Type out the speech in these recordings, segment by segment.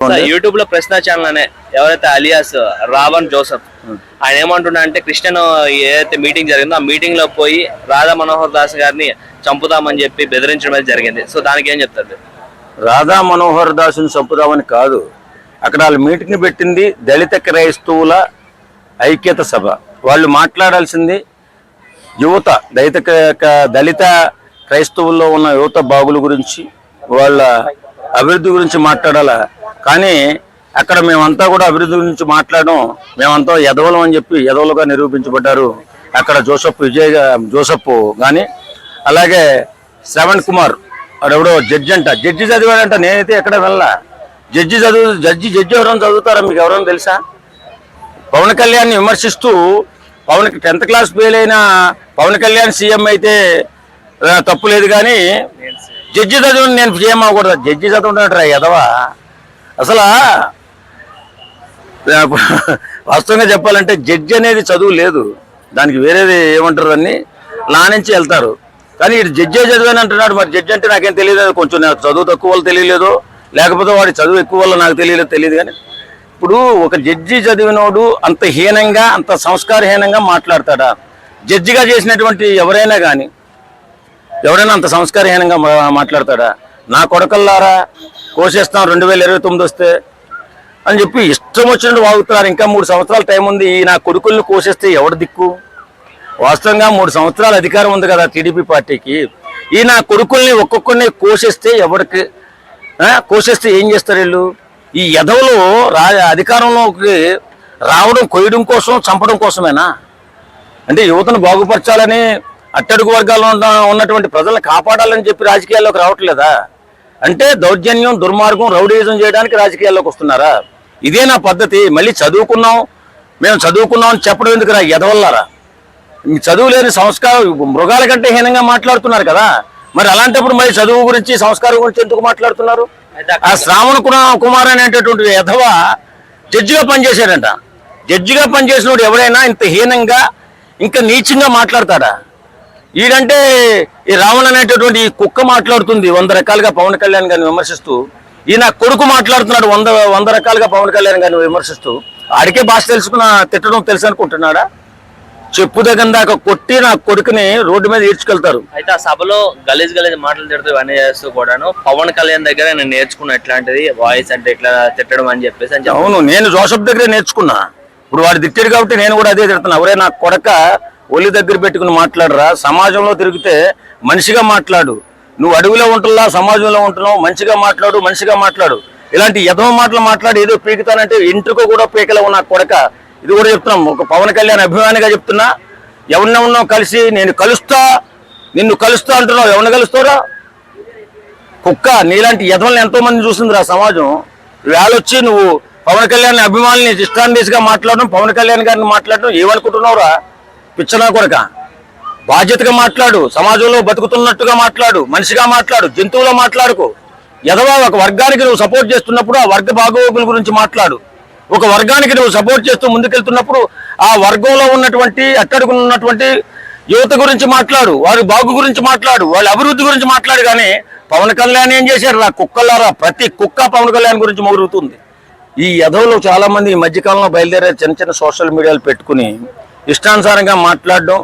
YouTube లో ప్రశ్న channel అనే ఎవరైతే అలియాస్ రావణ్ జోసెఫ్ ఆయన ఏమంటున్నా అంటే క్రిస్టియన్ ఏదైతే మీటింగ్ జరిగిందో ఆ మీటింగ్ లో పోయి రాధా మనోహర్ దాస్ గారిని చంపుదామని చెప్పి బెదిరించడం జరిగింది. సో దానికి ఏం చెప్తారు? రాధా మనోహర్ దాసుని చంపుదామని కాదు, అక్కడ వాళ్ళు మీటింగ్ పెట్టింది దళిత క్రైస్తవుల ఐక్యత సభ. వాళ్ళు మాట్లాడాల్సింది యువత, దళిత క్రైస్తవుల్లో ఉన్న యువత బాగుల గురించి, వాళ్ళ అభివృద్ధి గురించి మాట్లాడాలా. కానీ అక్కడ మేమంతా కూడా అభివృద్ధి గురించి మాట్లాడడం, మేమంతా ఎదవలం అని చెప్పి ఎదవలుగా నిరూపించబడ్డారు. అక్కడ జోసెఫ్ కానీ, అలాగే శ్రవణ్ కుమార్ వాడెవడో జడ్జి చదివాడంట. నేనైతే ఎక్కడ వెళ్ళా. జడ్జి ఎవరైనా చదువుతారా? మీకు ఎవరైనా తెలుసా? పవన్ కళ్యాణ్ని విమర్శిస్తూ 10th క్లాస్ ఫెయిల్ అయిన పవన్ కళ్యాణ్ సీఎం అయితే తప్పు లేదు, కానీ జడ్జి చదివి నేను సీఎం అవ్వకూడదు. జడ్జి చదువుంటాడు ఎదవా. అసలు వాస్తవంగా చెప్పాలంటే జడ్జి అనేది చదువు లేదు, దానికి వేరేది ఏమంటారు అని నా నుంచి వెళ్తారు. కానీ ఇటు జడ్జే చదివాని అంటున్నాడు. మరి జడ్జి అంటే నాకేం తెలియలేదు, కొంచెం నాకు చదువు తక్కువ వాళ్ళు తెలియలేదు, లేకపోతే వాడి చదువు ఎక్కువ వల్ల నాకు తెలియదు. కానీ ఇప్పుడు ఒక జడ్జి చదివినోడు అంత హీనంగా, అంత సంస్కారహీనంగా మాట్లాడతాడా? జడ్జిగా చేసినటువంటి ఎవరైనా కానీ ఎవరైనా అంత సంస్కారహీనంగా మాట్లాడతాడా? నా కొడకల్లారా కోసేస్తాం 2029 వస్తే అని చెప్పి ఇష్టం వచ్చినట్టు వాగుతున్నారు. ఇంకా 3 సంవత్సరాల టైం ఉంది. నా కొడుకుల్ని కోసేస్తే ఎవడు దిక్కు? వాస్తవంగా 3 సంవత్సరాల అధికారం ఉంది కదా టీడీపీ పార్టీకి. ఈ నా కొడుకుల్ని ఒక్కొక్కరిని కోసేస్తే ఎవరికి కోసేస్తే ఏం చేస్తారు వీళ్ళు? ఈ ఎదవలు అధికారంలోకి రావడం కొయ్యడం కోసం, చంపడం కోసమేనా? అంటే యువతను బాగుపరచాలని, అట్టడుగు వర్గాల్లో ఉన్నటువంటి ప్రజలను కాపాడాలని చెప్పి రాజకీయాల్లోకి రావట్లేదా? అంటే దౌర్జన్యం, దుర్మార్గం, రౌడీజం చేయడానికి రాజకీయాల్లోకి వస్తున్నారా? ఇదే నా పద్ధతి. మళ్ళీ మేము చదువుకున్నాం అని చెప్పడం ఎందుకు రా ఎదవల్లారా? చదువు లేని మృగాల కంటే హీనంగా మాట్లాడుతున్నారు కదా. మరి అలాంటప్పుడు మరి చదువు గురించి, సంస్కారం గురించి ఎందుకు మాట్లాడుతున్నారు? ఆ శ్రావణ్ కుమార్ అనేటటువంటి ఎదవ జడ్జిగా పనిచేశాడంట. జడ్జిగా పనిచేసినోడు ఎవరైనా ఇంత హీనంగా, ఇంకా నీచంగా మాట్లాడతాడా? ఈడంటే ఈ రావణ్ అనేటటువంటి ఈ కుక్క మాట్లాడుతుంది 100 రకాలుగా పవన్ కళ్యాణ్ గారిని విమర్శిస్తూ. ఈయన కొడుకు మాట్లాడుతున్నాడు 100 రకాలుగా పవన్ కళ్యాణ్ గారిని విమర్శిస్తూ. ఆడికే భాష తిట్టడం తెలుసు అనుకుంటున్నాడా? చెప్పు దగ్గర దాకా కొట్టి నా కొడుకుని రోడ్డు మీద ఈడ్చుకెళ్తారు. అయితే ఆ సభలో గలీజ్ మాటలు తిడుతూ ఇవన్నీ చేస్తూ కూడాను పవన్ కళ్యాణ్ దగ్గర నేను నేర్చుకున్నా ఎట్లాంటిది వాయిస్ అంటే ఇట్లా తిట్టడం అని చెప్పేసి. అవును, నేను జోసెఫ్ దగ్గరే నేర్చుకున్నా. ఇప్పుడు వాడు తిట్టాడు కాబట్టి నేను కూడా అదే తిడుతున్నా. ఎవరే నా కొడక ఒళ్ళు దగ్గర పెట్టుకుని మాట్లాడరా. సమాజంలో తిరిగితే మనిషిగా మాట్లాడు. నువ్వు అడవిలో ఉంటున్నా, సమాజంలో ఉంటున్నావు, మనిషిగా మాట్లాడు. ఇలాంటి ఎదవ మాటలు మాట్లాడి ఏదో పీకుతానంటే ఇంటికో కూడా పీకలే ఉన్న కొడక. ఇది కూడా చెప్తున్నాం, ఒక పవన్ కళ్యాణ్ అభిమానిగా చెప్తున్నా. ఎవరినెవరినో కలిసి నిన్ను కలుస్తా అంటున్నావు. ఎవరిని కలుస్తారా? కుక్క. నీలాంటి ఎదవల్ని ఎంతో మంది చూసిందిరా సమాజం. వేళొచ్చి నువ్వు పవన్ కళ్యాణ్ అభిమానుల్ని ఇష్టాండీస్గా మాట్లాడడం, పవన్ కళ్యాణ్ గారిని మాట్లాడడం ఏమనుకుంటున్నావురా? పిచ్చనా కొడక. బాధ్యతగా మాట్లాడు, సమాజంలో బతుకుతున్నట్టుగా మాట్లాడు, మనిషిగా మాట్లాడు, జంతువులో మాట్లాడుకో. ఎదవా ఒక వర్గానికి నువ్వు సపోర్ట్ చేస్తున్నప్పుడు ఆ వర్గ బాగోగుల గురించి మాట్లాడు. ఒక వర్గానికి నువ్వు సపోర్ట్ చేస్తూ ముందుకెళ్తున్నప్పుడు ఆ వర్గంలో ఉన్నటువంటి, అట్టడుగున్నటువంటి యువత గురించి మాట్లాడు, వారి బాగు గురించి మాట్లాడు, వాళ్ళ అభివృద్ధి గురించి మాట్లాడు. కానీ పవన్ కళ్యాణ్ ఏం చేశారు? కుక్కలారా, ప్రతి కుక్క పవన్ కళ్యాణ్ గురించి మొగురుతుంది. ఈ ఎదవలు చాలా మంది ఈ మధ్యకాలంలో బయలుదేరే చిన్న సోషల్ మీడియాలు పెట్టుకుని ఇష్టానుసారంగా మాట్లాడడం,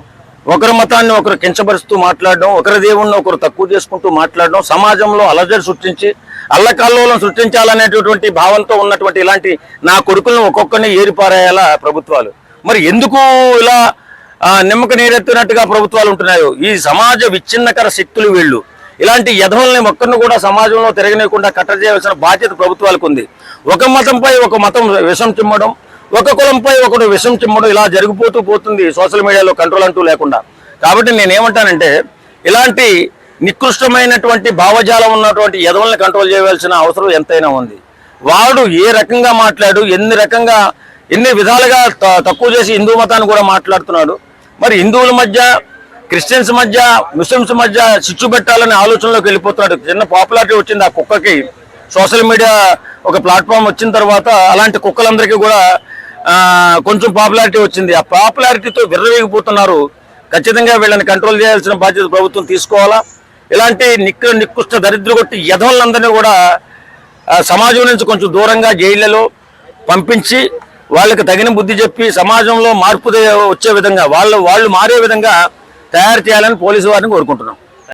ఒకరి మతాన్ని ఒకరు కించపరుస్తూ మాట్లాడడం, ఒకరి దేవుణ్ణి ఒకరు తక్కువ చేసుకుంటూ మాట్లాడడం, సమాజంలో అలజడి సృష్టించి అల్లకల్లోలం సృష్టించాలనేటటువంటి భావంతో ఉన్నటువంటి ఇలాంటి నా కొడుకులను ఒక్కొక్కరిని ఏరిపారేయాల ప్రభుత్వాలు. మరి ఎందుకు ఇలా నిమ్మక నీరెత్తినట్టుగా ప్రభుత్వాలు ఉంటున్నాయో? ఈ సమాజ విచ్ఛిన్నకర శక్తులు వీళ్ళు. ఇలాంటి యధవుల్ని ఒక్కరిని కూడా సమాజంలో తిరగనీయకుండా కట్టజేయాల్సిన బాధ్యత ప్రభుత్వాలకు ఉంది. ఒక మతంపై ఒక మతం విషం చిమ్మడం, ఒక కులంపై ఒకడు విషం చిమ్మడం, ఇలా జరిగిపోతూ పోతుంది సోషల్ మీడియాలో కంట్రోల్ అంటూ లేకుండా. కాబట్టి నేనేమంటానంటే ఇలాంటి నికృష్టమైనటువంటి భావజాలం ఉన్నటువంటి యదవుల్ని కంట్రోల్ చేయవలసిన అవసరం ఎంతైనా ఉంది. వాడు ఏ రకంగా మాట్లాడు, ఎన్ని విధాలుగా తక్కువ చేసి హిందూ మతాన్ని కూడా మాట్లాడుతున్నాడు. మరి హిందువుల మధ్య, క్రిస్టియన్స్ మధ్య, ముస్లిమ్స్ మధ్య చిచ్చు పెట్టాలనే ఆలోచనలోకి వెళ్ళిపోతున్నాడు. చిన్న పాపులారిటీ వచ్చింది ఆ కుక్కకి. సోషల్ మీడియా ఒక ప్లాట్ఫామ్ వచ్చిన తర్వాత అలాంటి కుక్కలందరికీ కూడా కొంచెం పాపులారిటీ వచ్చింది. ఆ పాపులారిటీతో విర్రవీగిపోతున్నారు. ఖచ్చితంగా వీళ్ళని కంట్రోల్ చేయాల్సిన బాధ్యత ప్రభుత్వం తీసుకోవాలా. ఇలాంటి నికృష్ట దరిద్రగొట్టి యధవులందరినీ కూడా సమాజం నుంచి కొంచెం దూరంగా జైళ్లలో పంపించి వాళ్ళకి తగిన బుద్ధి చెప్పి సమాజంలో మార్పు వచ్చే విధంగా వాళ్ళు మారే విధంగా తయారు చేయాలని పోలీసు వారిని కోరుకుంటున్నాం.